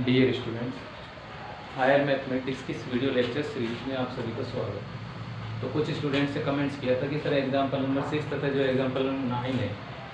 Dear students, higher mathematics की इस video lecture series में आप सभी का स्वागत है। तो कुछ स्टूडेंट्स से कमेंट्स किया था कि सर एग्जाम्पल नंबर 6 तथा जो एग्जाम्पल नंबर 9 है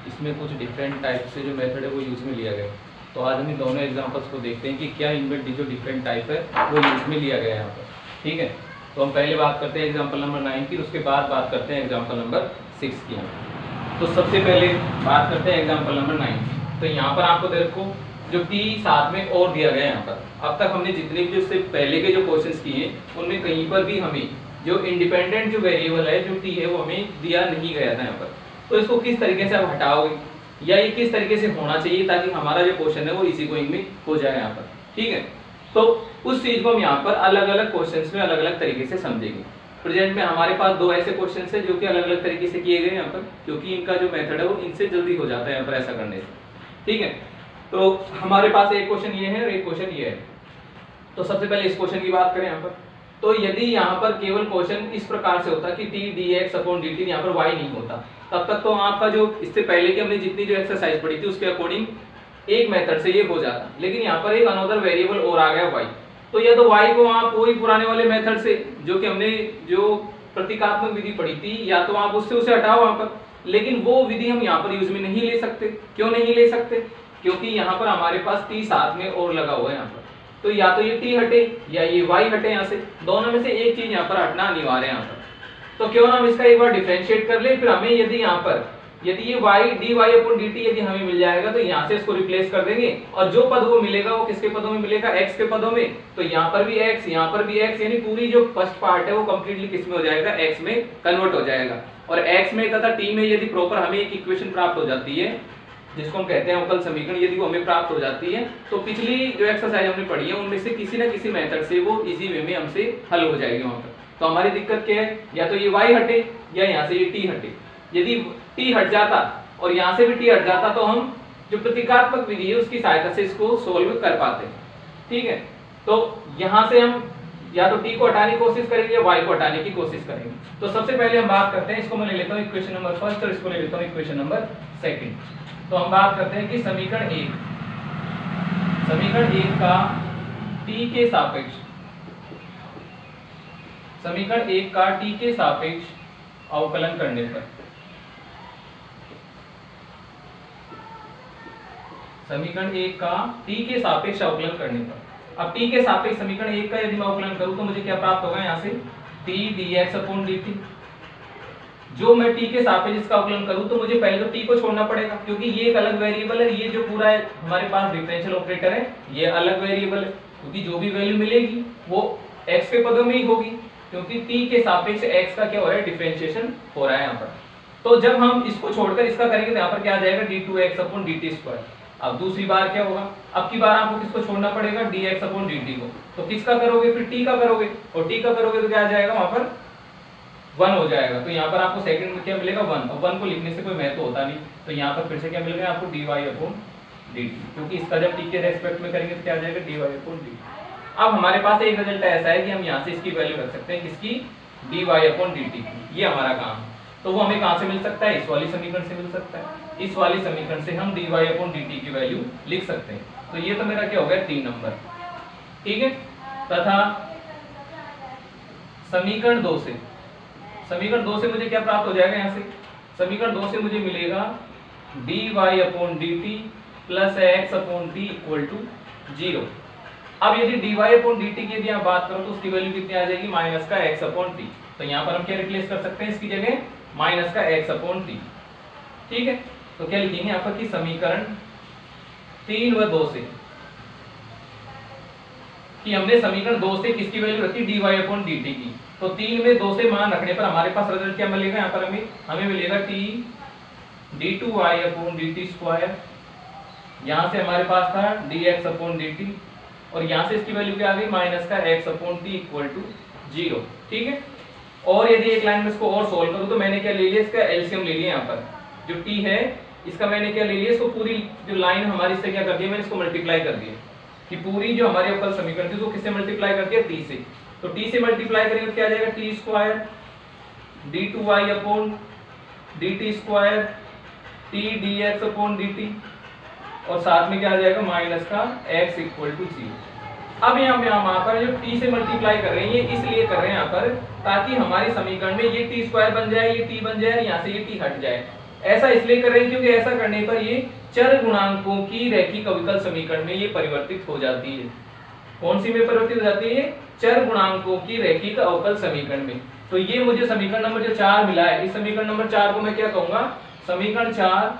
इसमें कुछ डिफरेंट टाइप से जो मेथड है वो यूज़ में लिया गया। तो आज हम इन दोनों एग्जाम्पल्स को देखते हैं कि क्या इनमें जो डिफरेंट टाइप है वो यूज़ में लिया गया है यहाँ पर। ठीक है, तो हम पहले बात करते हैं एग्जाम्पल नंबर 9 की, उसके बाद बात करते हैं एग्जाम्पल नंबर 6 की। यहाँ तो सबसे पहले बात करते हैं एग्जाम्पल नंबर 9 की। तो यहाँ पर आपको देखो जो टी साथ में और दिया गया है यहाँ पर। अब तक हमने जितने भी उससे पहले के जो क्वेश्चंस किए उनमें कहीं पर भी हमें जो इंडिपेंडेंट जो वेरिएबल है जो टी है वो हमें दिया नहीं गया था यहाँ पर। तो इसको किस तरीके से आप हटाओगे या ये किस तरीके से होना चाहिए ताकि हमारा जो क्वेश्चन है वो इसी गोइंग में हो जाए यहाँ पर। ठीक है, तो उस चीज को हम यहाँ पर अलग अलग क्वेश्चन में अलग अलग तरीके से समझेंगे। प्रेजेंट में हमारे पास दो ऐसे क्वेश्चन है जो कि अलग अलग तरीके से किए गए यहाँ पर, क्योंकि इनका जो मेथड है वो इनसे जल्दी हो जाता है यहाँ पर ऐसा करने से। ठीक है, तो हमारे पास एक क्वेश्चन ये है और एक क्वेश्चन ये है। तो सबसे पहले इस क्वेश्चन की बात करें यहाँ पर, तो यदि यहाँ पर केवल क्वेश्चन इस प्रकार से होता कि T D x upon D T यहाँ पर वाई नहीं होता, तब तक तो आपका जो इससे पहले की हमने जितनी जो एक्सरसाइज पढ़ी थी उसके अकॉर्डिंग एक मेथड से ये हो जाता। लेकिन यहाँ पर एक अनदर वेरिएबल और आ गया वाई, तो या तो वाई को आप वही पुराने वाले मेथड से जो कि हमने जो प्रतीकात्मक विधि पढ़ी थी या तो आप उससे उसे हटाओ वहां पर, लेकिन वो विधि हम यहाँ पर यूज में नहीं ले सकते। क्यों नहीं ले सकते? क्योंकि यहाँ पर हमारे पास टी साथ में और लगा हुआ है यहाँ पर, तो या तो ये टी हटे या ये वाई हटे, यहाँ से दोनों में से एक चीज यहाँ पर हटना अनिवार्य है यहाँ पर। तो क्यों ना हम इसका एक बार डिफरेंशिएट कर ले, फिर हमें यदि यहाँ पर यदि ये y dy अपॉन dt यदि हमें मिल जाएगा तो यहाँ से इसको रिप्लेस कर देंगे और जो पद वो मिलेगा वो किसके पदों में मिलेगा? x के पदों में। तो यहाँ पर भी x, यहाँ पर भी x, यानी पूरी जो फर्स्ट पार्ट है वो कंप्लीटली किस में हो जाएगा? x में कन्वर्ट हो जाएगा। और x में तथा t में यदि प्रॉपर हमें एक इक्वेशन प्राप्त हो जाती है जिसको हम कहते हैं अवकल समीकरण, यदि वो हमें प्राप्त हो जाती है तो पिछली जो एक्सरसाइज हमने पढ़ी है उनमें से किसी न किसी मेथड से वो इजी वे में हमसे हल हो जाएगी वहां पर। तो हमारी दिक्कत क्या है? या तो ये y हटे या यहाँ से ये t हटे। यदि t हट जाता और यहाँ से भी t हट जाता तो हम जो प्रतीकात्मक विधि है उसकी सहायता से इसको सोल्व कर पाते हैं। ठीक है, तो यहाँ से हम या तो t को हटाने की कोशिश करेंगे या y को हटाने की कोशिश करेंगे। तो सबसे पहले हम बात करते हैं, इसको मैं ले लेता हूँ इक्वेशन नंबर फर्स्ट और इसको ले लेता हूँ इक्वेशन नंबर सेकंड। तो हम बात करते हैं कि समीकरण 1 का t के सापेक्ष, समीकरण 1 का t के सापेक्ष अवकलन करने पर, समीकरण 1 का t के सापेक्ष अवकलन करने पर। अब t के सापेक्ष समीकरण 1 का यदि मैं अवकलन करूं तो मुझे क्या प्राप्त होगा? यहाँ से t dx अपॉन dt। जो मैं t के सापेक्ष इसका अवकलन करूं तो मुझे पहले तो t को छोड़ना पड़ेगा, क्योंकि ये एक अलग वेरिएबल है। ये जो पूरा है हमारे पास डिफरेंशियल ऑपरेटर है ये अलग वेरिएबल है, क्योंकि जो भी वैल्यू मिलेगी वो x के पदों में ही होगी, क्योंकि t के सापेक्ष x का क्या हो रहा है? डिफरेंशिएशन हो रहा है यहाँ पर। तो जब हम इसको छोड़कर इसका करेंगे तो यहाँ पर क्या आ जाएगा? d2x upon dt square. अब दूसरी बार क्या होगा? अब की बार आपको किसको छोड़ना पड़ेगा? dx अपॉन dt को। तो किसका करोगे? फिर t का करोगे, और t का करोगे तो क्या आ जाएगा? वहां पर 1 हो जाएगा। तो यहाँ पर आपको सेकंड में क्या मिलेगा? 1। और 1 को लिखने से कोई महत्व होता नहीं, तो यहाँ पर फिर से क्या मिलेगा आपको? dy अपॉन dt, क्योंकि इसका जब t के रेस्पेक्ट में करेंगे तो क्या आ जाएगा? dy upon dt। अब हमारे पास एक रिजल्ट ऐसा है कि हम यहाँ से इसकी वैल्यू रख सकते हैं, किसकी? dy upon dt। ये हमारा काम है। तो वो हमें कहाँ से मिल सकता है? इस वाली समीकरण से मिल सकता है। इस वाली समीकरण से हम dy अपॉन dt की वैल्यू लिख सकते हैं। तो ये तो मेरा क्या हो गया? 3 नंबर। ठीक है, तथा समीकरण 2 से, समीकरण 2 से मुझे क्या प्राप्त हो जाएगा? यहाँ से समीकरण 2 से मुझे मिलेगा dy upon dt plus x upon t equal to 0। अब यदि dy अपॉन dt की यदि आप बात करो तो उसकी वैल्यू कितनी आ जाएगी? माइनस का x अपॉन t। तो यहाँ पर हम क्या रिप्लेस कर सकते हैं इसकी जगह? माइनस का x अपॉन t। ठीक है, तो क्या लिखेंगे यहाँ पर कि समीकरण 3 व 2 से, कि हमने समीकरण 2 से किसकी वैल्यू रखी? dy अपॉन dt की। तो 3 में 2 से मान रखने पर हमारे पास रिजल्ट क्या मिलेगा? यहाँ पर हमें मिलेगा t d2y upon dt square. यहाँ से हमारे पास था dx अपॉन dt और यहाँ से इसकी वैल्यू क्या आ गई? माइनस का x upon t equal to 0। ठीक है, और यदि एक लाइन में इसको और सोल्व करूँ तो मैंने क्या ले लिया? इसका एलसीएम ले लिया। यहाँ पर जो t है इसका मैंने क्या ले लिया? इसको पूरी जो लाइन हमारी इससे क्या कर दिया? मैंने इसको मल्टीप्लाई कर दिया, कि पूरी जो हमारी अवकल समीकरण थी उसको किससे मल्टीप्लाई कर दिया? t से। तो t से मल्टीप्लाई करेंगे तो क्या आ जाएगा? t square d2y upon dt square t dx upon dt। और साथ में क्या आ जाएगा माइनस का x इक्वल टू 0। अब यहाँ पर जो t से मल्टीप्लाई कर रहे हैं ये इसलिए कर रहे हैं यहाँ पर ताकि हमारे समीकरण में ये t स्क्वायर बन जाए, ये t बन जाए, यहाँ से ये t हट जाए। ऐसा इसलिए कर रहे हैं क्योंकि ऐसा करने पर ये चर गुणांकों की रैखिक अविकल समीकरण में ये परिवर्तित हो जाती है। कौन सी में परिवर्तित हो जाती है? चर गुणांकों की रैखिक अवकल समीकरण में। तो ये मुझे समीकरण नंबर जो 4 मिला है, इस समीकरण नंबर 4 को मैं क्या कहूंगा? समीकरण 4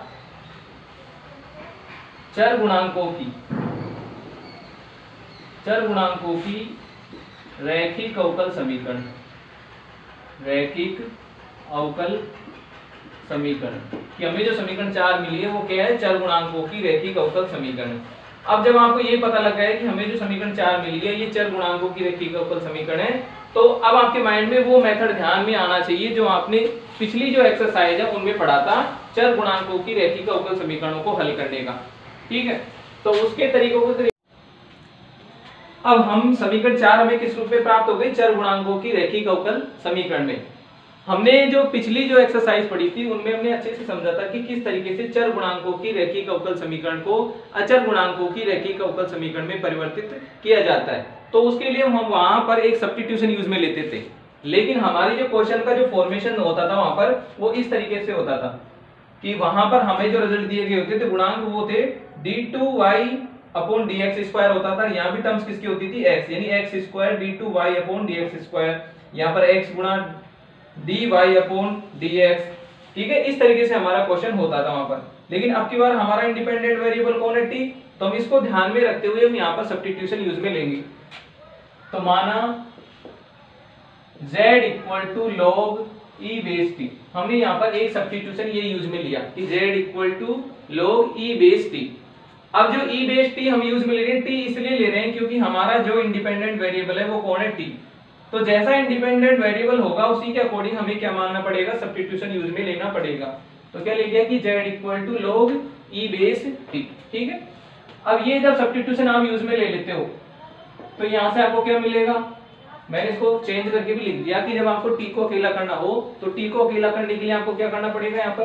चर गुणांकों की रैखिक अवकल समीकरण, रैखिक अवकल समीकरण कि हमें जो समीकरण 4 मिली है वो क्या है? चर गुणांकों की रैखिक अवकल समीकरण। अब जब आपको ये पता लग गया है कि हमें जो समीकरण 4 मिली है ये चर गुणांकों की रैखिक अवकल समीकरण है, तो अब आपके माइंड में वो मेथड ध्यान में आना चाहिए जो आपने पिछली जो एक्सरसाइज है उनमें पढ़ा था, चर गुणांकों की रैखिक अवकल समीकरणों को हल करने का। ठीक है, तो उसके तरीकों को अब हम समीकरण 4 हमें किस रूप में प्राप्त हो गई? चर गुणांकों की रैखिक अवकल समीकरण में। हमने जो पिछली जो एक्सरसाइज पढ़ी थी उनमें हमने अच्छे से समझा था कि किस तरीके से चर गुणांकों की रैखिक अवकल समीकरण को अचर गुणांकों की रैखिक अवकल समीकरण में परिवर्तित किया जाता है। तो उसके लिए हम वहां पर एक सब्स्टिट्यूशन यूज में लेते थे, लेकिन हमारी जो क्वेश्चन का जो फॉर्मेशन होता था वहां पर वो इस तरीके से होता था कि वहां पर हमें जो रिजल्ट दिए गए होते थे गुणांक वो थे d2y अपॉन dx स्क्वायर होता था। यहाँ भी टर्म्स किसकी होती थी? x, यानी x square d2y upon dx square, यहाँ पर x गुणा dy अपॉन dx। ठीक है, इस तरीके से हमारा क्वेश्चन होता था वहां पर। लेकिन अब की बार हमारा इंडिपेंडेंट वेरिएबल कौन है? t। तो हम इसको ध्यान में रखते हुए हम यहाँ पर सब्स्टिट्यूशन यूज में लेंगे। तो माना z equal to log e base t, हमने यहाँ पर एक सब्स्टिट्यूशन ये यूज में लिया कि z equal to log e base t। अब जो e बेस t हम यूज में ले रहे हैं, t इसलिए ले रहे हैं क्योंकि हमारा जो इंडिपेंडेंट वेरिएबल है वो कौन है? t। तो जैसा इंडिपेंडेंट वेरिएबल होगा उसी के अकॉर्डिंग हमें क्या मानना पड़ेगा? सब्स्टिट्यूशन यूज में लेना पड़ेगा। तो क्या ले लिया कि z equal to log e base t। ठीक है, अब ये जब सब्स्टिट्यूशन आप यूज में ले लेते हो तो यहाँ से आपको क्या मिलेगा? मैंने इसको चेंज करके भी लिख दिया कि जब आपको t को अकेला करना हो तो t को अकेला करने के लिए आपको क्या करना पड़ेगा यहाँ पर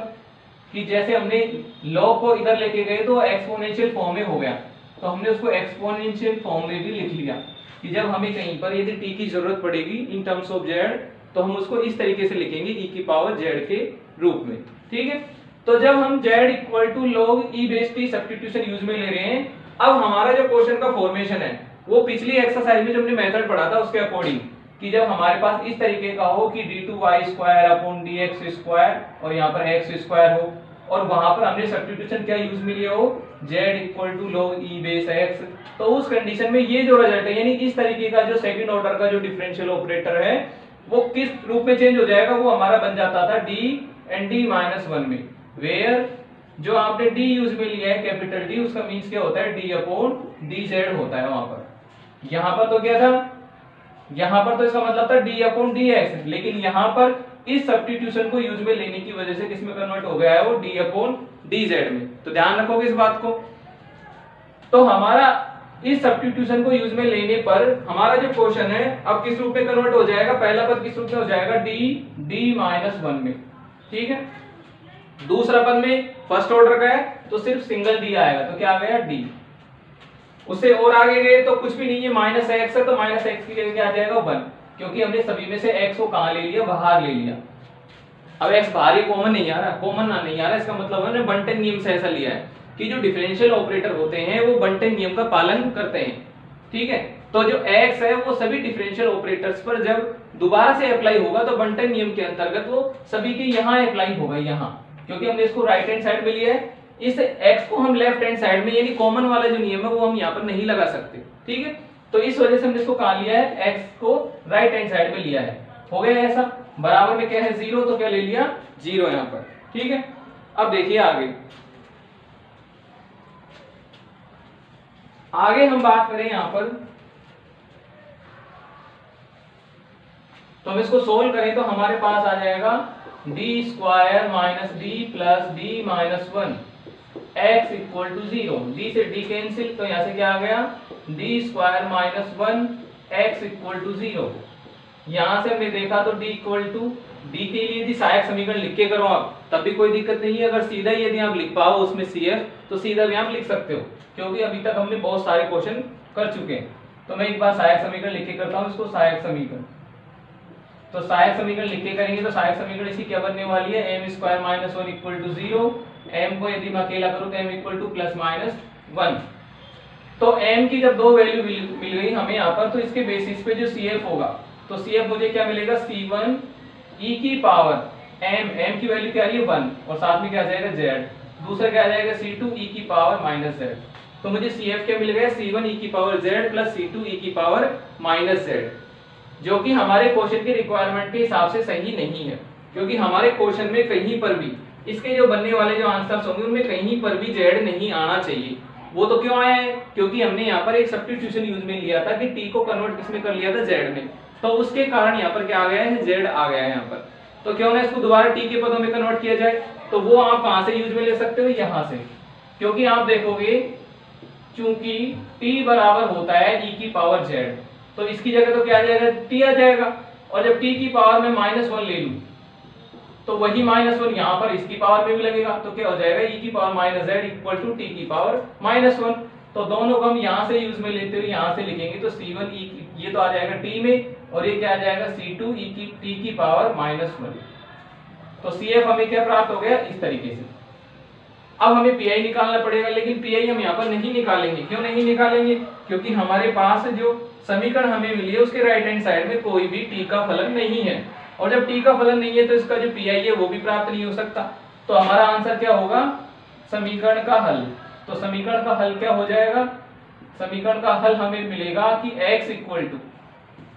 कि जैसे हमने log को इधर लेके गए तो एक्सपोनेंशियल फॉर्म में हो गया, तो हमने उसको एक्सपोनेंशियल फॉर्म में भी लिख लिया कि जब हमें कहीं पर यदि t की जरूरत पड़ेगी इन टर्म्स ऑफ z तो हम उसको इस तरीके से लिखेंगे e की पावर z के रूप में। ठीक है, तो जब हम z equal to log e base t substitution use में ले रहे हैं, अब हमारा जो क्वेश्चन का फॉर्मेशन है वो पिछली एक्सरसाइज में जो हमने मेथड पढ़ा था उसके अकॉर्डिंग कि जब हमारे पास इस तरीके का हो कि d2y square upon dx square और यहाँ पर x स्क्वायर हो और वहां पर हमने सब्स्टिट्यूशन क्या यूज में लिया हो? z equal to log e base x। तो उस कंडीशन में ये जो रिजल्ट है यानी इस तरीके का जो सेकंड ऑर्डर का जो डिफरेंशियल ऑपरेटर है वो किस रूप में चेंज हो जाएगा? वो हमारा बन जाता था d एंड d माइनस 1 में, वेयर जो आपने d यूज में लिया है कैपिटल D उसका मीन्स क्या होता है? d अपॉन dz होता है वहां पर। यहाँ पर तो क्या था? यहाँ पर तो इसका मतलब था d अपॉन dx, लेकिन यहाँ पर इस सब्स्टिट्यूशन को यूज में लेने की वजह से किसमें कन्वर्ट हो गया है? वो d अपॉन dz में। तो ध्यान रखोगे इस बात को। तो हमारा इस सब्स्टिट्यूशन को यूज में लेने पर हमारा जो क्वेश्चन है अब किस रूप में कन्वर्ट हो जाएगा? पहला पद किस रूप में हो जाएगा? d माइनस 1 में। ठीक है, दूसरा पद में फर्स्ट ऑर्डर का है तो सिर्फ सिंगल d आएगा, तो क्या आ गया? d। उससे और आगे गए तो कुछ भी नहीं है, माइनस एक्स है तो माइनस एक्स की जगह क्या आ जाएगा? 1, क्योंकि हमने सभी में से x को कहां ले लिया? बाहर ले लिया। अब x बाहर ही कॉमन नहीं आ रहा, कॉमन ना नहीं आ रहा, इसका मतलब हमने बंटन नियम से ऐसा लिया है कि जो डिफरेंशियल ऑपरेटर होते हैं वो बंटन नियम का पालन करते हैं। ठीक है, तो जो x है वो सभी डिफरेंशियल ऑपरेटर्स पर जब दोबारा से अप्लाई होगा तो बंटन नियम के अंतर्गत वो सभी के यहाँ अप्लाई होगा, यहाँ, क्योंकि हमने इसको राइट हैंड साइड में लिया है, इस x को हम लेफ्ट हैंड साइड में यानी कॉमन वाला जो नियम है वो हम यहाँ पर नहीं लगा सकते। ठीक है, तो इस वजह से हमने इसको कहा लिया है, x को राइट हैंड साइड में लिया है। हो गया ऐसा, बराबर में क्या है? 0, तो क्या ले लिया? 0 यहाँ पर। ठीक है, अब देखिए आगे हम बात करें यहाँ पर, तो हम इसको सोल्व करें तो हमारे पास आ जाएगा d square minus d plus d minus 1 x equal to 0। d से d कैंसिल, तो यहाँ से क्या आ गया? d square minus 1 x equal to 0। यहाँ से हमने देखा तो d इक्वल टू डी के लिए यदि सहायक समीकरण लिख के करो आप तब भी कोई दिक्कत नहीं है। अगर सीधा ही यदि आप लिख पाओ उसमें CF तो सीधा भी आप लिख सकते हो, क्योंकि अभी तक हमने बहुत सारे क्वेश्चन कर चुके हैं। तो मैं एक बार सहायक समीकरण लिख के करता हूँ इसको। सहायक समीकरण, तो सहायक समीकरण लिख के करेंगे तो सहायक समीकरण इसकी क्या बनने वाली है, m² - 1 = 0। m को यदि मैं अकेला करूं तो m = ±1। तो m की जब दो वैल्यू मिल गई हमें यहाँ पर, तो इसके बेसिस पे जो CF होगा, तो CF मुझे क्या मिलेगा, C1 e की पावर m की वैल्यू क्या आ रही है 1, और साथ में क्या आ जाएगा z, दूसरा क्या आ जाएगा C2 e की पावर -z। तो मुझे CF क्या मिल गया, C1 e की power z plus C2 e की पावर -z, जो कि हमारे क्वेश्चन के रिक्वायरमेंट के हिसाब से सही नहीं है, क्योंकि हमारे क्वेश्चन में कहीं पर भी इसके जो बनने वाले जो आंसर्स होंगे उनमें कहीं पर भी z नहीं आना चाहिए। वो तो क्यों आया है, क्योंकि हमने यहाँ पर एक सब्स्टिट्यूशन यूज में लिया था कि t को कन्वर्ट किसमें कर लिया था, z में, तो उसके कारण यहाँ पर क्या आ गया है, z आ गया है यहाँ पर। तो क्यों ना इसको दोबारा t के पदों में कन्वर्ट किया जाए, तो वो आप कहाँ से यूज में ले सकते हो, यहाँ से, क्योंकि आप देखोगे चूंकि t बराबर होता है e की पावर z, तो इसकी जगह तो क्या आ जाएगा, t आ जाएगा, और जब t की पावर में -1 ले लूं तो वही -1 यहाँ पर इसकी पावर में भी लगेगा, तो क्या हो जाएगा, e की power -z equal to t की पावर -1। तो दोनों को हम यहाँ से यूज में लेते हुए यहाँ से लिखेंगे, तो C1 e ये तो आ जाएगा t में, और ये क्या आ जाएगा C2 e की t की पावर -1। तो CF हमें क्या प्राप्त हो गया, इस तरीके से। अब हमें PI निकालना पड़ेगा, लेकिन PI हम यहाँ पर नहीं निकालेंगे। क्यों नहीं निकालेंगे, क्योंकि हमारे पास जो समीकरण हमें मिली है उसके राइट हैंड साइड में कोई भी t का फलन नहीं है, और जब t का फलन नहीं है तो इसका जो PI है वो भी प्राप्त नहीं हो सकता। तो हमारा आंसर क्या होगा, समीकरण का हल। तो समीकरण का हल क्या हो जाएगा, समीकरण का हल हमें मिलेगा कि x equal to,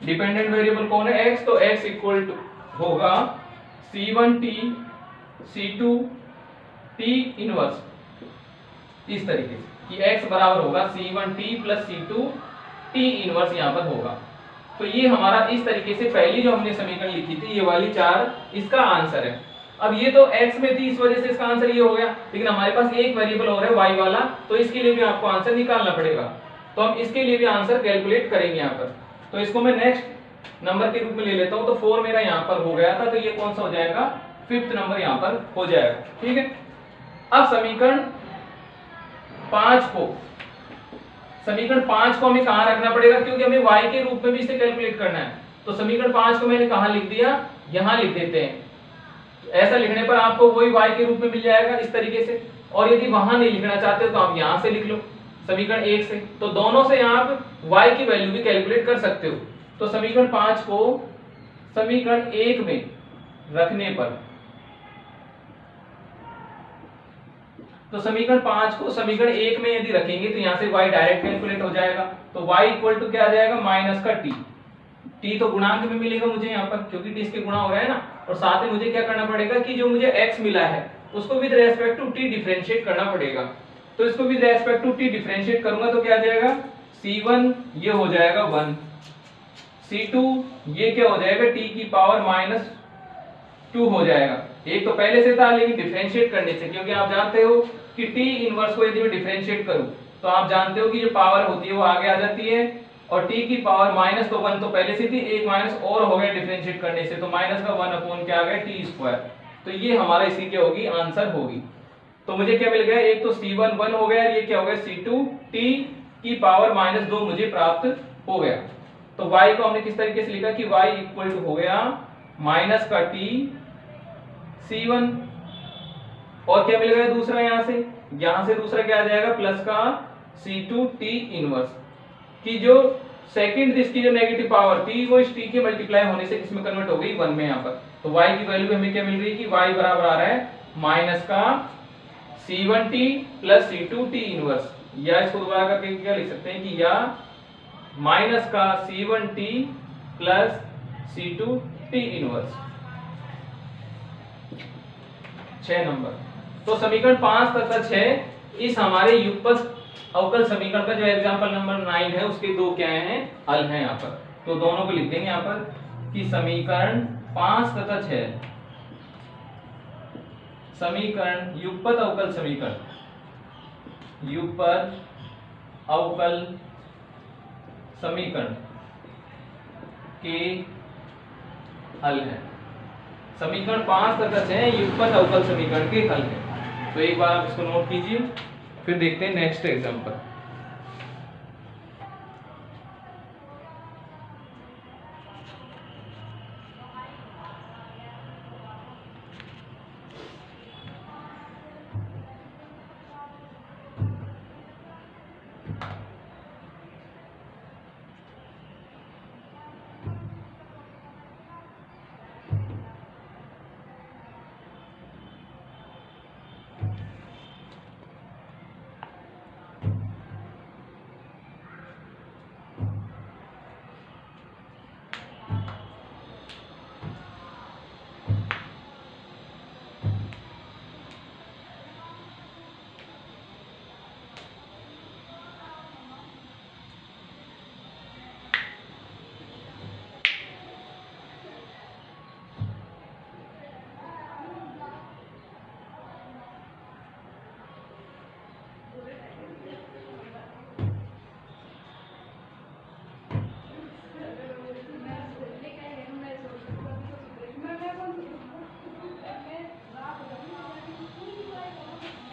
dependent variable कौन है, x, तो x इक्वल टू होगा C1t C2t इनवर्स, इस तरीके से कि x बराबर होगा C1t प्लस C2t इनवर्स यहाँ पर होगा। तो ये हमारा इस तरीके से पहली जो हमने समीकरण लिखी थी ये वाली 4, इसका आंसर है। अब ये तो x में थी, इस वजह से इसका आंसर ये हो गया, लेकिन हमारे पास एक वेरिएबल और है y वाला, तो इसके लिए भी आपको आंसर निकालना पड़ेगा। तो हम इसके लिए भी आंसर कैलकुलेट करेंगे यहाँ पर। तो इसको मैं नेक्स्ट नंबर के रूप में ले लेता हूँ। तो 4 मेरा यहाँ पर हो गया था, तो ये कौन सा हो जाएगा, 5th नंबर यहाँ पर हो जाएगा। ठीक है, अब समीकरण 5 को हमें कहाँ रखना पड़ेगा, क्योंकि हमें y के रूप में भी इसे कैलकुलेट करना है। तो समीकरण 5 को मैंने कहाँ लिख दिया, यहाँ लिख देते हैं। ऐसा लिखने पर आपको वही y के रूप में मिल जाएगा इस तरीके से, और यदि वहां नहीं लिखना चाहते हो तो आप यहाँ से लिख लो समीकरण 1 से। तो दोनों से आप y की वैल्यू भी कैलकुलेट कर सकते हो। तो समीकरण 5 को समीकरण 1 में रखने पर, तो समीकरण 5 को समीकरण 1 में यदि रखेंगे तो यहाँ से y डायरेक्ट कैलकुलेट हो जाएगा। तो y इक्वल टू क्या आ जाएगा, माइनस का t तो गुणांक में मिलेगा मुझे यहाँ पर, क्योंकि t इसके गुणा हो रहा है ना, और साथ में मुझे क्या करना पड़ेगा कि जो मुझे x मिला है उसको with respect to t differentiate करना पड़ेगा। तो इसको with respect to t differentiate करूंगा तो क्या आ जाएगा, C1 ये हो जाएगा 1, C2 ये क्या हो जाएगा t की पावर -2 हो जाएगा। एक तो पहले से था, लेकिन डिफरेंशिएट करने से, क्योंकि आप जानते हो कि t इनवर्स को यदि मैं डिफरेंशिएट करूं तो आप जानते हो कि जो पावर होती है वो आगे आ जाती है, और t की पावर माइनस तो 1 तो पहले से थी, एक माइनस और हो गया डिफरेंशिएट करने से, तो माइनस का 1 अपॉन क्या आ गया t²। तो ये हमारा इसी क्या होगी, आंसर होगी। तो मुझे क्या मिल गया, एक तो C1 1 हो गया, ये क्या हो गया C2 t की पावर -2 मुझे प्राप्त हो गया। तो y को हमने किस तरीके से लिखा कि y इक्वल टू हो गया माइनस का t C1, और क्या मिल गया दूसरा, यहाँ से दूसरा क्या आ जाएगा, प्लस का C2 t इनवर्स, कि जो सेकंड इसकी जो नेगेटिव पावर थी वो इस t के मल्टीप्लाई होने से किसमें कन्वर्ट हो गई, 1 में यहाँ पर। तो y की वैल्यू हमें क्या मिल रही है कि y बराबर आ रहा है माइनस का C1t प्लस C2t इनवर्स, या इसको दोबारा करके क्या लिख सकते हैं कि या माइनस का C1t plus C2t inverse. 6 number. तो समीकरण 5 तथा 6 इस हमारे युगपत अवकल समीकरण का जो एग्जांपल नंबर 9 है उसके दो क्या हैं, हल हैं यहाँ पर। तो दोनों को लिख देंगे यहाँ पर कि समीकरण 5 तथा 6, समीकरण युगपत अवकल समीकरण, युगपत अवकल समीकरण के हल है। समीकरण 5 तथा 6 युगपत अवकल समीकरण के हल है। तो एक बार आप इसको नोट कीजिए, फिर देखते हैं नेक्स्ट एग्जांपल।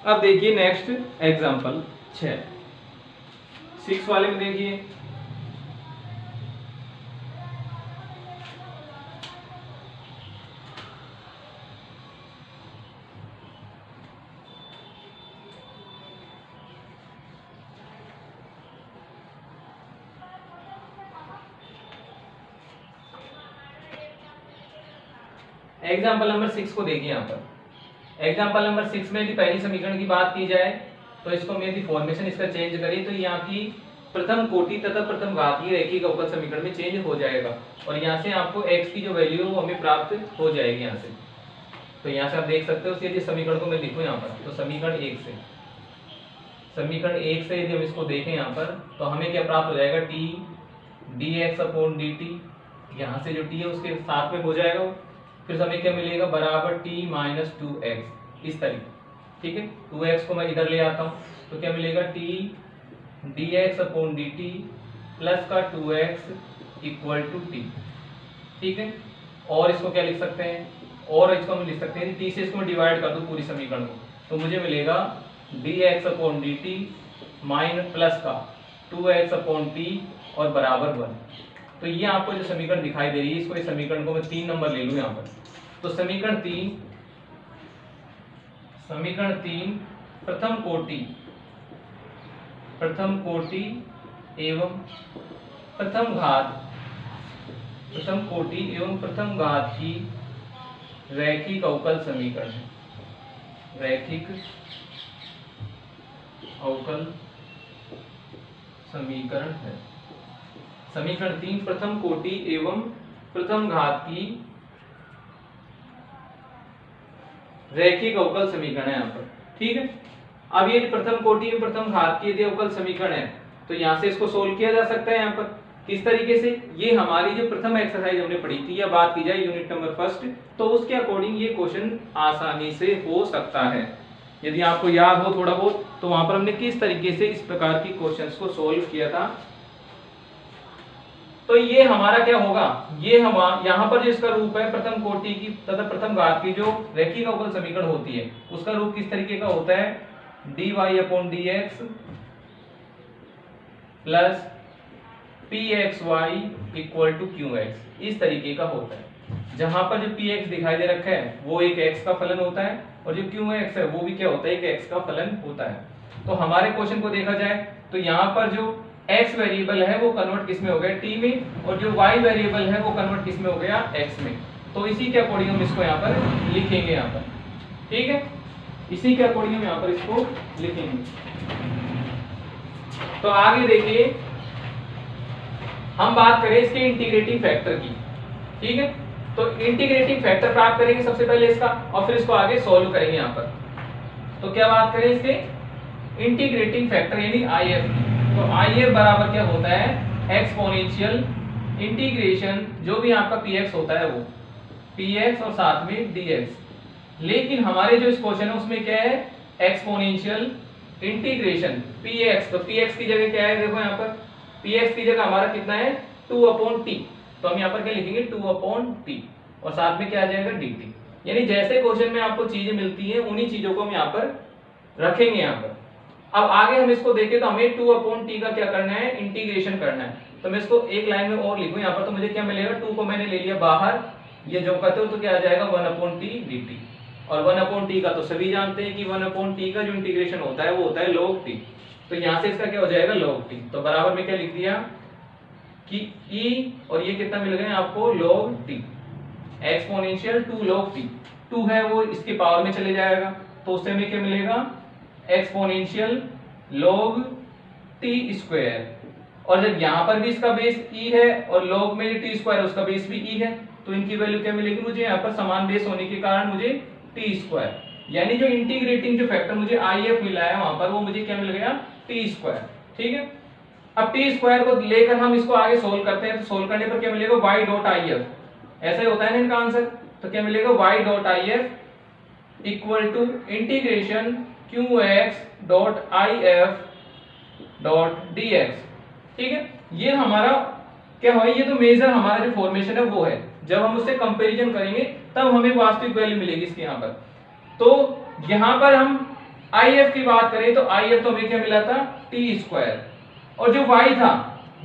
अब देखिए नेक्स्ट एग्जांपल 6 वाले में देखिए, एग्जाम्पल नंबर 6 को देखिए। यहाँ पर एग्जाम्पल नंबर 6 में यदि पहली समीकरण की बात की जाए तो इसको हम यदि फॉर्मेशन इसका चेंज करें तो ये आपकी प्रथम कोटि तथा प्रथम घातीय रैखिक अवकल समीकरण में चेंज हो जाएगा और यहाँ से आपको x की जो वैल्यू है वो हमें प्राप्त हो जाएगी यहाँ से। तो यहाँ से आप देख सकते हो यदि समीकरण को मैं लिखूँ यहाँ पर, तो समीकरण 1 से यदि हम इसको देखें यहाँ पर तो हमें क्या प्राप्त हो जाएगा, t dx अपॉन dt, यहाँ से जो t है उसके साथ में हो जाएगा, फिर हमें क्या मिलेगा बराबर t माइनस 2x, इस तरीके। ठीक है, 2x को मैं इधर ले आता हूँ तो क्या मिलेगा t dx upon dt plus का 2x इक्वल टू t। ठीक है, और इसको क्या लिख सकते हैं, और इसको हम लिख सकते हैं t से इसको मैं डिवाइड कर दूं पूरी समीकरण को तो मुझे मिलेगा dx upon dt minus plus का 2x अपॉन t और बराबर 1। तो ये आपको जो समीकरण दिखाई दे रही है इसको, इस समीकरण को मैं 3 नंबर ले लूं यहाँ पर। तो समीकरण 3 प्रथम कोटि एवं प्रथम घात की रैखिक अवकल समीकरण है। रैखिक अवकल समीकरण है। समीकरण 3 प्रथम कोटि एवं प्रथम घात की रैखिक अवकल समीकरण है यहाँ पर। ठीक है, अब ये प्रथम कोटि एवं प्रथम घात की यदि अवकल समीकरण है तो यहाँ से इसको सोल्व किया जा सकता है। यहाँ पर किस तरीके से, ये हमारी जो प्रथम एक्सरसाइज हमने पढ़ी थी या बात की जाए यूनिट नंबर 1 तो उसके अकॉर्डिंग ये क्वेश्चन आसानी से हो सकता है। यदि आपको याद हो थोड़ा बहुत तो वहां पर हमने किस तरीके से इस प्रकार की क्वेश्चंस को सोल्व किया था। तो ये हमारा क्या होगा, ये हम यहाँ पर जो इसका रूप है प्रथम कोटि की तथा प्रथम घात की जो रैखिक अवकल समीकरण होती है उसका रूप किस तरीके का होता है, dy upon dx plus pxy equal to qx, इस तरीके का होता है। जहां पर जो px दिखाई दे रखा है वो एक x का फलन होता है और जो qx है वो भी क्या होता है, एक x का फलन होता है। तो हमारे क्वेश्चन को देखा जाए तो यहाँ पर जो x वेरिएबल है वो कन्वर्ट किस में हो गया, t में, और जो y वेरिएबल है वो कन्वर्ट किस में हो गया, x में। तो इसी के अकॉर्डिंग हम इसको यहाँ पर लिखेंगे यहाँ पर। ठीक है, इसी के अकॉर्डिंग हम यहाँ पर इसको लिखेंगे। तो आगे देखिए हम बात करें इसके इंटीग्रेटिंग फैक्टर की। ठीक है, तो इंटीग्रेटिंग फैक्टर प्राप्त करेंगे सबसे पहले इसका और फिर इसको आगे सॉल्व करेंगे यहाँ पर। तो क्या बात करें इसके इंटीग्रेटिंग फैक्टर यानी IF। तो IF बराबर क्या होता है, एक्सपोनेंशियल इंटीग्रेशन जो भी आपका px होता है वो px और साथ में dx। लेकिन हमारे जो इस क्वेश्चन है उसमें क्या है, एक्सपोनेंशियल इंटीग्रेशन px। तो px की जगह क्या है, देखो यहाँ पर px की जगह हमारा कितना है 2 अपॉन t। तो हम यहाँ पर क्या लिखेंगे 2 अपॉन t और साथ में क्या आ जाएगा dt। यानी जैसे क्वेश्चन में आपको चीजें मिलती हैं उन्हीं चीजों को हम यहाँ पर रखेंगे यहाँ पर। अब आगे हम इसको देखें तो हमें 2/t का क्या करना है, इंटीग्रेशन करना है। तो मैं इसको एक लाइन में और लिखूं यहाँ पर, तो मुझे क्या मिलेगा, 2 को मैंने ले लिया बाहर, ये जो करते हो तो क्या आ जाएगा 1/t dt। और 1/t का तो सभी जानते हैं कि 1/t का जो इंटीग्रेशन होता है वो होता है log t। तो यहाँ से इसका क्या हो जाएगा log t। तो बराबर में क्या लिख दिया कि e और ये कितना मिल गया आपको log t exponential 2 log t। 2 है वो इसके पावर में चले जाएगा तो उससे हमें क्या मिलेगा एक्सपोनेंशियल log t स्क्वायर। और जब यहाँ पर भी इसका बेस e है और log में t स्क्वायर उसका बेस भी e है तो इनकी वैल्यू क्या मिलेगी मुझे, यहाँ पर समान बेस होने के कारण मुझे t स्क्वायर, यानी जो इंटीग्रेटिंग जो फैक्टर मुझे if मिला है वहां पर वो मुझे क्या मिल गया t स्क्वायर। ठीक है, अब t स्क्वायर को लेकर हम इसको आगे सोल्व करते हैं। तो सोल्व करने पर क्या मिलेगा y डॉट if, ऐसा ही होता है ना इनका आंसर। तो क्या मिलेगा y dot if equal to integration qx dot if dot dx। ठीक है, ये हमारा क्या है, ये तो मेजर हमारा जो फॉर्मेशन है वो है। जब हम उससे कंपैरिजन करेंगे तब हमें वास्तविक वैल्यू मिलेगी इसके यहाँ पर। तो यहाँ पर हम if की बात करें तो if तो हमें क्या मिला था t स्क्वायर, और जो y था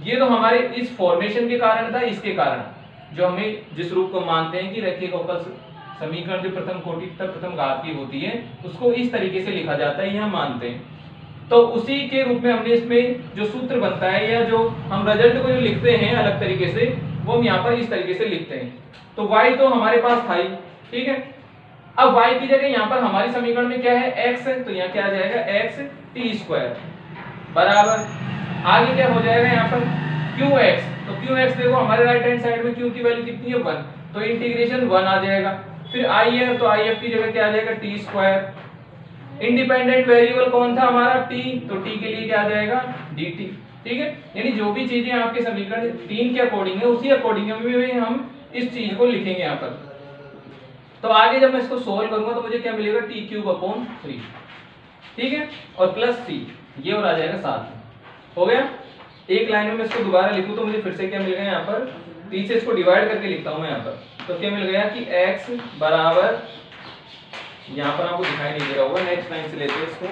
ये तो हमारे इस फॉर्मेशन के कारण था, इसके कारण जो हमें जिस रूप को मानते हैं कि रेखीय अवकल समीकरण जो प्रथम कोटि तक प्रथम घात की होती है उसको इस तरीके से लिखा जाता है, ये हम मानते हैं। तो उसी के रूप में हमने इसमें जो सूत्र बनता है या जो हम रिजल्ट को जो लिखते हैं अलग तरीके से वो हम यहाँ पर इस तरीके से लिखते हैं। तो y तो हमारे पास था ही, ठीक है। अब y की जगह यहाँ पर हमारी समीकरण में क्या है x है, तो यहाँ क्या आ जाएगा x t स्क्वायर बराबर, आगे क्या हो जाएगा यहाँ पर qx। तो qx देखो हमारे राइट हैंड साइड में q की वैल्यू कितनी है 1, तो इंटीग्रेशन 1 आ जाएगा। फिर if, तो if की जगह क्या आ जाएगा t स्क्वायर। इंडिपेंडेंट वेरिएबल कौन था हमारा t, तो t के लिए क्या आ जाएगा dt। ठीक है, यानी जो भी चीजें आपके समीकरण 3 के अकॉर्डिंग है उसी अकॉर्डिंग में हम इस चीज को लिखेंगे यहाँ पर। तो आगे जब मैं इसको सोल्व करूंगा तो मुझे क्या मिलेगा t³/3, ठीक है, और प्लस c, ये और आ जाएगा साथ में। हो गया, एक लाइन में मैं इसको दोबारा लिखूं तो मुझे फिर से क्या मिल गया यहाँ पर 3 से इसको डिवाइड करके लिखता हूं मैं यहाँ पर। तो क्या मिल गया कि x बराबर, यहाँ पर आपको दिखाई नहीं दे रहा होगा, नेक्स्ट लाइन से लेते हैं इसको।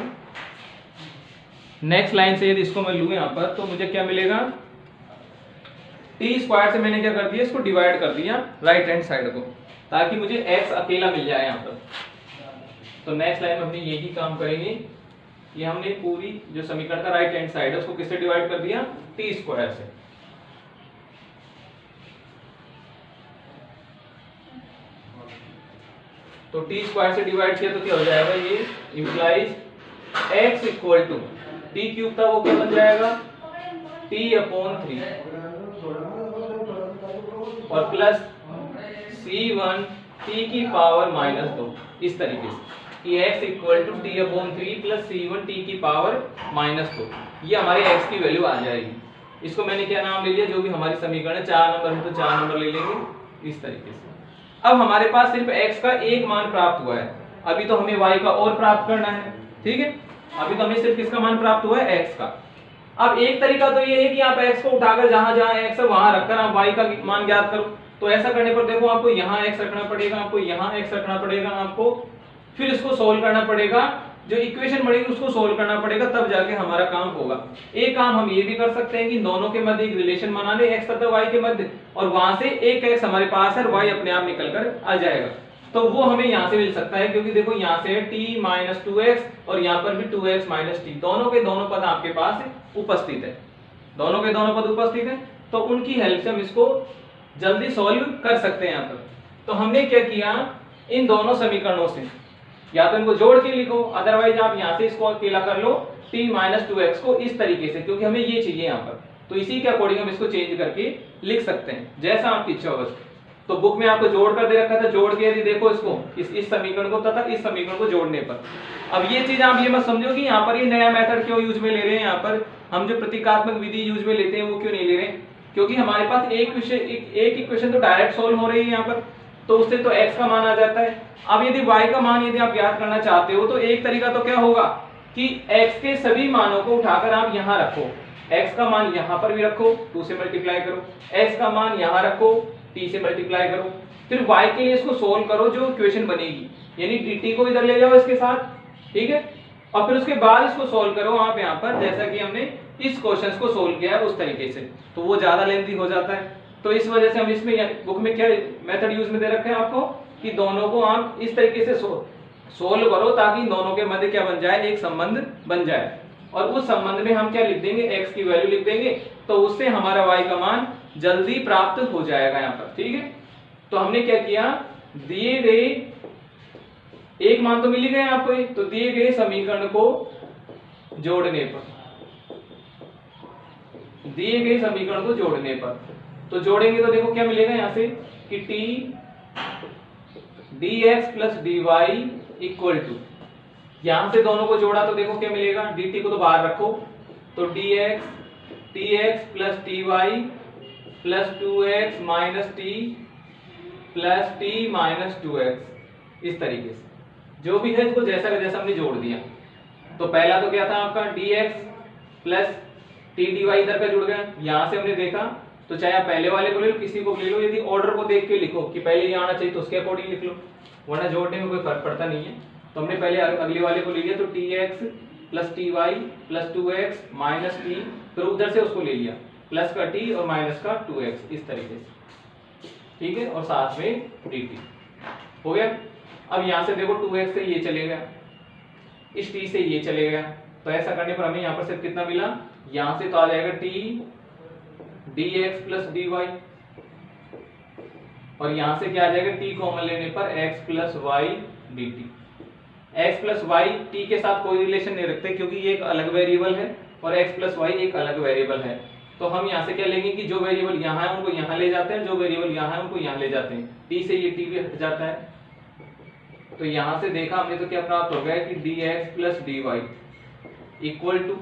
नेक्स्ट लाइन से यदि इसको मैं लूं यहाँ पर तो मुझे क्या मिलेगा t स्क्वायर से मैंने क्या कर दिया इसको डिवाइड कर दिया राइट हैंड साइड को, ताकि मुझे x अकेला मिल जाए यहाँ पर। तो नेक्स्ट लाइन में हमने यही काम करेंगे, ये हमने पूरी जो समीकरण का राइट हैंड साइड है उसको किससे डिवाइड कर दिया t स्क्वायर से। तो t स्क्वायर से डिवाइड किया तो क्या हो जाएगा, ये implies x equal to t³ था वो क्या बन जाएगा t/3 और प्लस c1 t की पावर -2, इस तरीके से कि x equal to t/3 plus c1 t की पावर -2, ये हमारे x की वैल्यू आ जाएगी। इसको मैंने क्या नाम ले लिया, जो भी हमारी समीकरण है 4 नंबर है तो 4 नंबर ले लेंगे इस तरीके से। अब हमारे पास सिर्फ x का एक मान प्राप्त हुआ है, अभी तो हमें y का और प्राप्त करना है, ठीक है। अभी तो हमें सिर्फ किसका मान प्राप्त हुआ है x का। अब एक तरीका तो ये है कि आप x को उठाकर जहां जहां x है वहां रखकर आप y का मान ज्ञात करो। तो ऐसा करने पर देखो आपको यहाँ x रखना पड़ेगा, आपको यहाँ x रखना पड़ेगा, आपको फिर इसको सोल्व करना पड़ेगा, जो इक्वेशन बनेगी उसको सोल्व करना पड़ेगा, तब जाके हमारा काम होगा। एक काम हम ये भी कर सकते हैं कि दोनों के मध्य एक रिलेशन बना ले x तथा y के मध्य, और वहां से एक x हमारे पास है और y अपने आप निकल कर आ जाएगा। तो वो हमें यहाँ से मिल सकता है, क्योंकि देखो यहाँ से t-2x और यहाँ पर भी 2x - t, दोनों के दोनों पद आपके पास उपस्थित है, दोनों के दोनों पद उपस्थित है, तो उनकी हेल्प से हम इसको जल्दी सॉल्व कर सकते हैं यहाँ पर। तो हमने क्या किया, इन दोनों समीकरणों से या तो इनको जोड़ के लिखो, अदरवाइज आप यहाँ से इसको अकेला कर लो t-2x को इस तरीके से, क्योंकि हमें ये चाहिए यहाँ पर, तो इसी के अकॉर्डिंग हम इसको चेंज करके लिख सकते हैं जैसा आपकी इच्छा हो। तो बुक में आपको जोड़ कर दे रखा था, जोड़ के यदि देखो इसको इस समीकरण को तथा इस समीकरण को जोड़ने पर, अब ये चीज आप ये मत समझो कि यहाँ पर ये नया मेथड क्यों यूज में ले रहे हैं, यहाँ पर हम जो प्रतीकात्मक विधि यूज में लेते हैं वो क्यों नहीं ले रहे, क्योंकि हमारे पास एक इक्वेशन तो डायरेक्ट सोल्व हो रही है यहाँ पर, तो उससे तो x का मान आ जाता है। अब यदि y का मान यदि आप ज्ञात करना चाहते हो तो एक तरीका तो क्या होगा कि x के सभी मानों को उठाकर आप यहाँ रखो, x का मान यहाँ पर भी रखो, 2 से मल्टीप्लाई करो, x का मान यहाँ रखो, t से मल्टीप्लाई करो, फिर y के लिए इसको सोल्व करो जो इक्वेशन बनेगी, यानी dt को इधर ले जाओ इसके साथ, ठीक है, और फिर उसके बाद इसको सोल्व करो आप यहाँ पर जैसा कि हमने इस क्वेश्चन को सोल्व किया है उस तरीके से, तो वो ज्यादा लेंथी हो जाता है। तो इस वजह से हम इसमें बुक में क्या मेथड यूज में दे रखे हैं आपको कि दोनों को आप इस तरीके से सोल्व करो ताकि दोनों के मध्य क्या बन जाए, एक संबंध बन जाए, और उस संबंध में हम क्या लिख देंगे, x की वैल्यू लिख देंगे, तो उससे हमारा y का मान जल्दी प्राप्त हो जाएगा यहाँ पर, ठीक है। तो हमने क्या किया, दिए गए एक मान तो मिल ही गए आपको, तो दिए गए समीकरण को जोड़ने पर, दिए गए समीकरण को जोड़ने पर, तो जोड़ेंगे तो देखो क्या मिलेगा यहाँ से कि t dx plus dy equal to, यहां से दोनों को जोड़ा तो देखो क्या मिलेगा, dt को तो बाहर रखो, तो tx plus ty plus 2x minus t plus t minus 2x, इस तरीके से जो भी है इसको जैसा का जैसा हमने जोड़ दिया। तो पहला तो क्या था आपका dx प्लस t dy इधर का जुड़ गया, यहां से हमने देखा, तो चाहे आप पहले वाले को ले लो किसी को ले लो, यदि ऑर्डर को देख के लिखो कि पहले ये आना चाहिए तो उसके अकॉर्डिंग लिख लो, वरना जोड़ने में कोई फर्क पड़ता नहीं है। तो हमने पहले अगले वाले को ले लिया, तो tx plus ty plus 2x minus t, फिर उधर से उसको ले लिया प्लस का t और माइनस का 2x, इस तरीके से, ठीक है, और साथ में dt हो गया। अब यहाँ से देखो 2x से ये चले गया, इस t से ये चले गया, तो ऐसा करने पर हमें यहाँ पर सिर्फ कितना मिला, यहाँ से तो आ जाएगा t dx प्लस dy, और यहां से क्या आ जाएगा, t कॉमन लेने पर x plus y dt। x plus y t के साथ कोई रिलेशन नहीं रखते क्योंकि ये एक अलग वेरिएबल है और x प्लस y एक अलग वेरिएबल है, तो हम यहाँ से क्या लेंगे कि जो वेरिएबल यहाँ है उनको यहाँ ले जाते हैं, जो वेरिएबल यहाँ है उनको यहाँ ले जाते हैं, t से ये t भी हट जाता है। तो यहाँ से देखा हमने तो क्या प्राप्त हो गया कि dx plus dy equal to,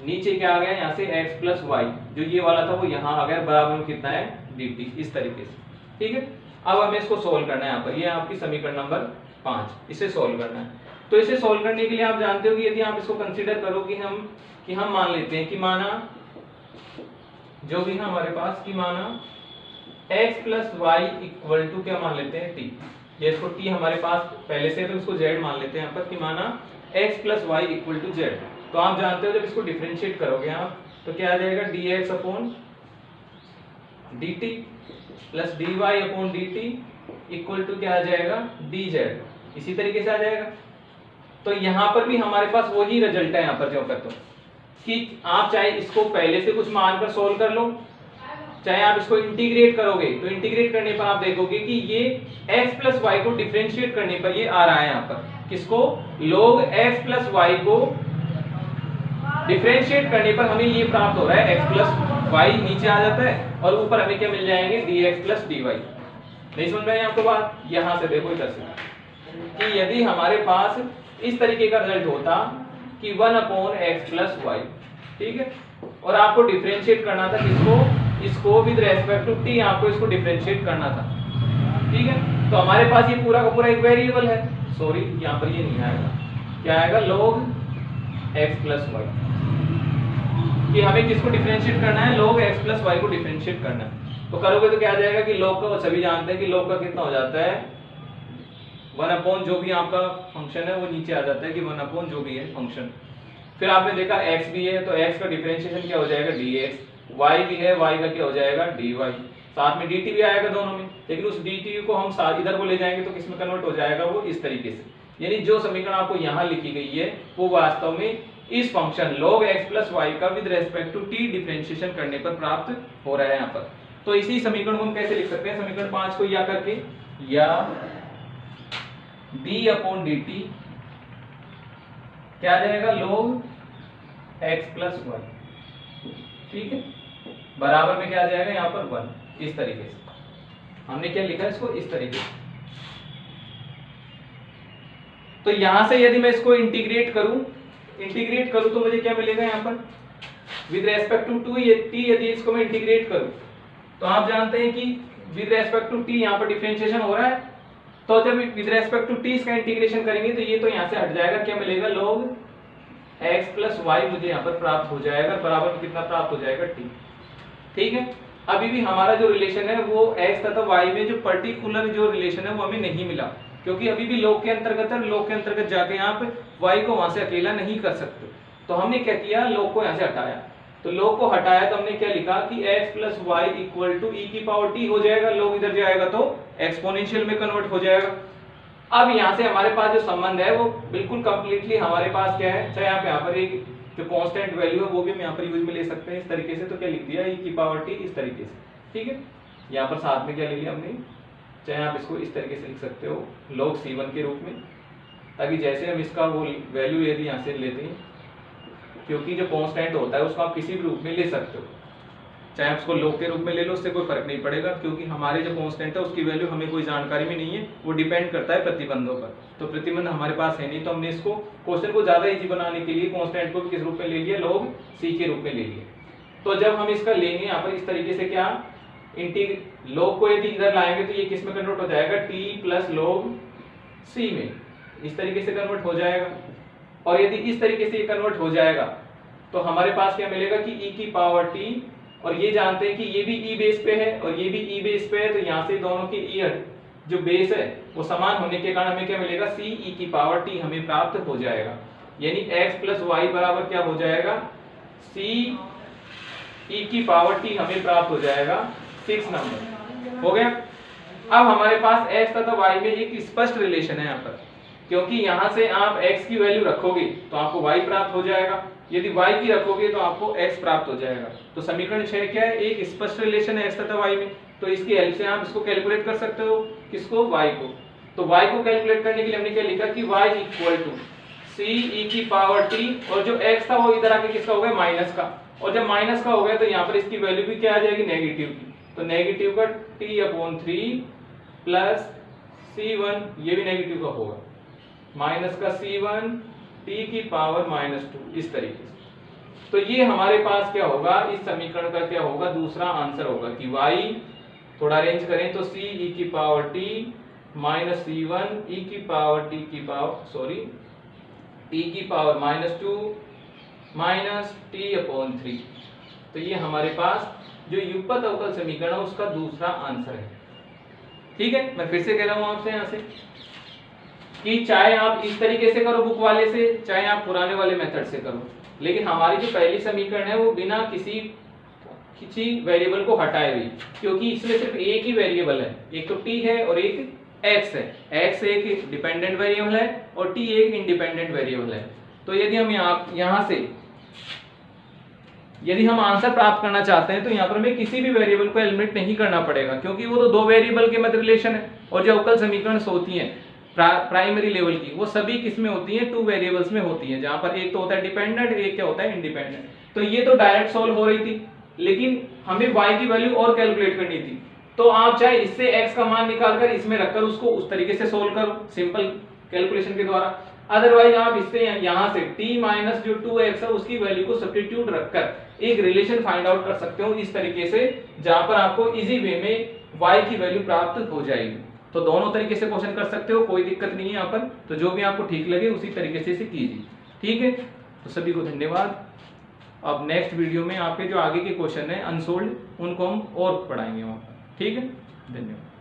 नीचे क्या आ गया यहाँ से x प्लस वाई, जो ये वाला था वो यहाँ आ गया, बराबर में कितना है dt, इस तरीके से, ठीक है। अब हमें इसको सोल्व करना है, यहाँ पर ये आपकी समीकरण नंबर 5, इसे सोल्व करना है। तो इसे सोल्व करने के लिए आप जानते हो कि यदि आप इसको कंसीडर करो कि हम मान लेते हैं कि माना जो भी है हमारे पास कि माना x plus y equal to क्या मान लेते हैं t, ये इसको t हमारे पास पहले से, तो इसको z मान लेते हैं यहाँ पर कि माना x plus y equal to z। तो आप जानते हो जब इसको डिफरेंशिएट करोगे आप तो क्या आ जाएगा, dx upon dt plus dy upon dt equal to क्या आ जाएगा, dz, इसी तरीके से आ जाएगा। तो यहाँ पर भी हमारे पास वही रिजल्ट है यहाँ पर जो करते हो कि आप चाहे इसको पहले से कुछ मान कर सोल्व कर लो, चाहे आप इसको इंटीग्रेट करोगे, तो इंटीग्रेट करने पर आप देखोगे कि ये x प्लस वाई को डिफरेंशिएट करने पर ये आ रहा है यहाँ पर, किसको, log x प्लस वाई को डिफरेंशिएट करने पर हमें ये प्राप्त हो रहा है, x प्लस वाई नीचे आ जाता है और ऊपर हमें क्या मिल जाएंगे, dx प्लस dy। नहीं समझ में आई आपको बात, यहां से देखो इधर से कि यदि हमारे पास इस तरीके का रिजल्ट होता कि 1 अपॉन x प्लस वाई, ठीक है, और आपको डिफरेंशिएट करना था किसको, इसको विद रेस्पेक्ट टू t आपको इसको डिफरेंशिएट करना था, ठीक है। तो हमारे पास ये पूरा का पूरा एक वेरिएबल है, सॉरी यहाँ पर ये नहीं आएगा, क्या आएगा, log x प्लस वाई, कि हमें किसको डिफरेंशिएट करना है, log x प्लस वाई को डिफरेंशिएट करना है। तो करोगे तो क्या आ जाएगा कि log का सभी जानते हैं कि log का कितना हो जाता है, 1 अपॉन जो भी आपका फंक्शन है वो नीचे आ जाता है कि 1 अपॉन जो भी है फंक्शन। फिर आपने देखा x भी है तो x का डिफरेंशिएशन क्या हो जाएगा, dx, y भी है, y का क्या हो जाएगा, dy, साथ में dt भी आएगा दोनों में, लेकिन उस dt को हम साथ इधर को ले जाएंगे तो किसमें कन्वर्ट हो जाएगा, वो इस तरीके से। यानी जो समीकरण आपको यहाँ लिखी गई है वो वास्तव में इस function log x plus y का with respect to t differentiation करने पर प्राप्त हो रहा है यहाँ पर। तो इसी समीकरण को हम कैसे लिख सकते हैं, समीकरण 5 को या करके, या d अपॉन dt क्या आ जाएगा, log x प्लस वाई, ठीक है, बराबर में क्या आ जाएगा यहाँ पर 1, इस तरीके से हमने क्या लिखा है इसको, इस तरीके से। तो यहां से यदि मैं इसको इंटीग्रेट करूं तो मुझे क्या मिलेगा यहाँ पर, विद रेस्पेक्ट टू t यदि इसको मैं इंटीग्रेट करूं तो आप जानते हैं कि विद रेस्पेक्ट टू t यहाँ पर डिफरेंशिएशन हो रहा है, तो जब विद रेस्पेक्ट टू t इसका इंटीग्रेशन करेंगे तो ये तो यहाँ से हट जाएगा, क्या मिलेगा, log x प्लस वाई मुझे यहाँ पर प्राप्त हो जाएगा, बराबर में कितना प्राप्त हो जाएगा, t, ठीक है। अभी भी हमारा जो रिलेशन है वो x तथा y में जो पर्टिकुलर जो रिलेशन है वो हमें नहीं मिला, क्योंकि अभी भी लॉग के अंतर्गत है, लॉग के अंतर्गत जाके आप y को वहां से अकेला नहीं कर सकते। तो हमने क्या किया, लॉग को यहाँ से हटाया, तो लॉग को हटाया तो हमने क्या लिखा कि x plus y equal to e की पावर t हो जाएगा, लॉग इधर जाएगा तो एक्सपोनेंशियल में कन्वर्ट हो जाएगा। अब यहाँ से हमारे पास जो संबंध है वो बिल्कुल कंप्लीटली हमारे पास क्या है, चाहे आप यहाँ पर एक जो कांस्टेंट वैल्यू है वो भी हम यहाँ पर यूज में ले सकते हैं इस तरीके से। तो क्या लिख दिया, e की पावर t इस तरीके से, ठीक है। यहाँ पर साथ में क्या ले लिया हमने, चाहे आप इसको इस तरीके से लिख सकते हो log c1 के रूप में, ताकि जैसे हम इसका वो वैल्यू यदि यहाँ से लेते हैं, क्योंकि जो कांस्टेंट होता है उसको आप किसी भी रूप में ले सकते हो, चाहे आप उसको log के रूप में ले लो, उससे कोई फर्क नहीं पड़ेगा, क्योंकि हमारे जो कांस्टेंट है उसकी वैल्यू हमें कोई जानकारी में नहीं है, वो डिपेंड करता है प्रतिबंधों पर। तो प्रतिबंध हमारे पास है नहीं, तो हमने इसको क्वेश्चन को ज्यादा इजी बनाने के लिए कांस्टेंट को भी किस रूप में ले लिया, log c के रूप में ले लिया। तो जब हम इसका लेंगे यहाँ पर इस तरीके से, क्या log को यदि इधर लाएंगे तो ये किस में कन्वर्ट हो जाएगा, t प्लस log c में, इस तरीके से कन्वर्ट हो जाएगा। और यदि इस तरीके से ये कन्वर्ट हो जाएगा तो हमारे पास क्या मिलेगा कि e की पावर t, और ये जानते हैं कि ये भी e बेस पे है और ये भी e बेस पे है, तो यहाँ से दोनों के e जो बेस है वो समान होने के कारण हमें क्या मिलेगा, c e की पावर t हमें प्राप्त हो जाएगा। यानी x प्लस वाई बराबर क्या हो जाएगा, c e की पावर t हमें प्राप्त हो जाएगा 6 नंबर। हो गया। अब हमारे पास x तथा y में एक स्पष्ट रिलेशन है यहाँ पर, क्योंकि यहाँ से आप x की वैल्यू रखोगे तो आपको y प्राप्त हो जाएगा, यदि y की रखोगे तो आपको x प्राप्त हो जाएगा। तो समीकरण 6 क्या है, एक स्पष्ट रिलेशन है x तथा y में, तो इसकी हेल्प से आप इसको कैलकुलेट कर सकते हो, किसको, y को। तो y को कैलकुलेट करने के लिए हमने क्या लिखा कि y equal to c e की पावर t, और जो x था वो इधर आके किसका हो गया, माइनस का, और जब माइनस का हो गया तो यहाँ पर इसकी वैल्यू भी क्या आ जाएगी, नेगेटिव की। तो नेगेटिव का t/3 प्लस c1, ये भी नेगेटिव का होगा, माइनस का c1 t की पावर -2, इस तरीके से। तो ये हमारे पास क्या होगा, इस समीकरण का क्या होगा, दूसरा आंसर होगा कि y थोड़ा अरेंज करें तो c e की power t minus c1 e की पावर t की पावर t की पावर -2 माइनस t/3। तो ये हमारे पास जो युगपत अवकल समीकरण है उसका दूसरा आंसर है। ठीक है, मैं फिर से कह रहा हूं आपसे यहाँ से कि चाहे आप इस तरीके से करो बुक वाले से, चाहे आप पुराने वाले मेथड से करो, लेकिन हमारी जो पहली समीकरण है वो बिना किसी वेरिएबल को हटाए हुई, क्योंकि इसमें सिर्फ एक ही वेरिएबल है, एक तो t है और एक x है। x एक डिपेंडेंट वेरिएबल है और t एक इंडिपेंडेंट वेरिएबल है। तो यदि हम यहाँ से यदि हम आंसर प्राप्त करना चाहते हैं तो यहाँ पर हमें किसी भी वेरिएबल को एलिमिनेट नहीं करना पड़ेगा, क्योंकि वो तो दो वेरिएबल के मध्य रिलेशन है। और जो अवकल समीकरण होती हैं प्राइमरी लेवल की, वो सभी किसमें होती है, 2 वेरिएबल्स में होती है, जहां पर एक तो होता है डिपेंडेंट, एक क्या होता है, इंडिपेंडेंट। तो ये तो डायरेक्ट सोल्व हो रही थी, लेकिन हमें y की वैल्यू और कैलकुलेट करनी थी। तो आप चाहे इससे x का मान निकालकर इसमें रखकर उसको उस तरीके से सोल्व करो सिंपल कैलकुलेशन के द्वारा, अदरवाइज आप इससे यहाँ से t माइनस जो 2x है उसकी वैल्यू को सब्स्टिट्यूट रखकर एक रिलेशन फाइंड आउट कर सकते हो इस तरीके से, जहां पर आपको इजी वे में y की वैल्यू प्राप्त हो जाएगी। तो दोनों तरीके से क्वेश्चन कर सकते हो, कोई दिक्कत नहीं है यहाँ पर। तो जो भी आपको ठीक लगे उसी तरीके से इसे कीजिए। ठीक है, तो सभी को धन्यवाद। अब नेक्स्ट वीडियो में आपके जो आगे के क्वेश्चन है अनसोल्ड, उनको हम और पढ़ाएंगे वहाँ पर। ठीक है, धन्यवाद।